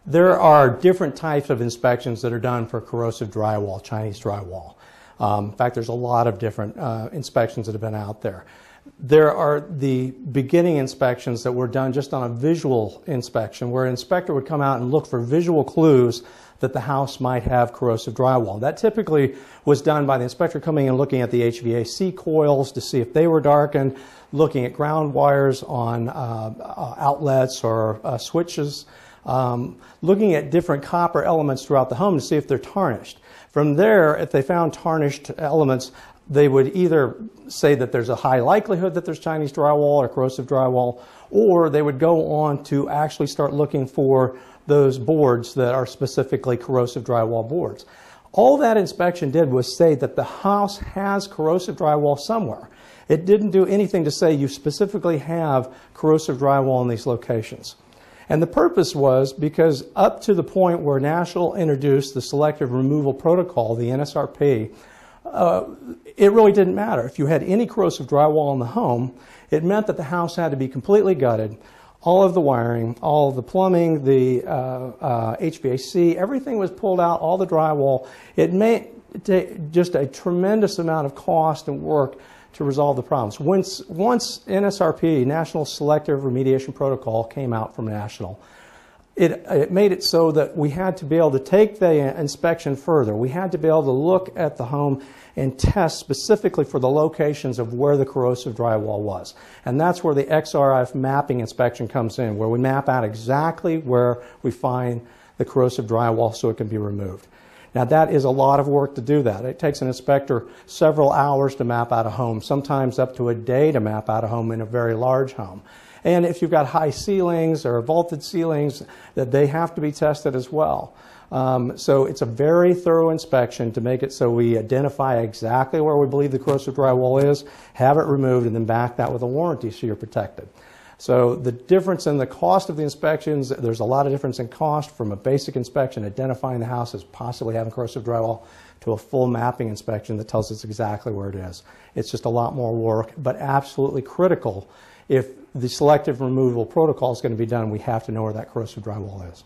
There are different types of inspections that are done for corrosive drywall, Chinese drywall. In fact, there's a lot of different inspections that have been out there. There are the beginning inspections that were done just on a visual inspection, where an inspector would come out and look for visual clues that the house might have corrosive drywall. That typically was done by the inspector coming and looking at the HVAC coils to see if they were darkened, looking at ground wires on outlets or switches, looking at different copper elements throughout the home to see if they're tarnished. From there, if they found tarnished elements, they would either say that there's a high likelihood that there's Chinese drywall or corrosive drywall, or they would go on to actually start looking for those boards that are specifically corrosive drywall boards. All that inspection did was say that the house has corrosive drywall somewhere. It didn't do anything to say you specifically have corrosive drywall in these locations. And the purpose was because up to the point where National introduced the Selective Removal Protocol, the NSRP, it really didn't matter. If you had any corrosive drywall in the home, it meant that the house had to be completely gutted. All of the wiring, all of the plumbing, the HVAC, everything was pulled out, all the drywall. It made just a tremendous amount of cost and work to resolve the problems. Once NSRP, National Selective Remediation Protocol, came out from National, it made it so that we had to be able to take the inspection further. We had to be able to look at the home and test specifically for the locations of where the corrosive drywall was. And that's where the XRF mapping inspection comes in, where we map out exactly where we find the corrosive drywall so it can be removed. Now that is a lot of work to do that. It takes an inspector several hours to map out a home, sometimes up to a day to map out a home in a very large home. And if you've got high ceilings or vaulted ceilings, that they have to be tested as well. So it's a very thorough inspection to make it so we identify exactly where we believe the corrosive drywall is, have it removed, and then back that with a warranty so you're protected. So the difference in the cost of the inspections, there's a lot of difference in cost from a basic inspection, identifying the house as possibly having corrosive drywall, to a full mapping inspection that tells us exactly where it is. It's just a lot more work, but absolutely critical. If the selective removal protocol is going to be done, we have to know where that corrosive drywall is.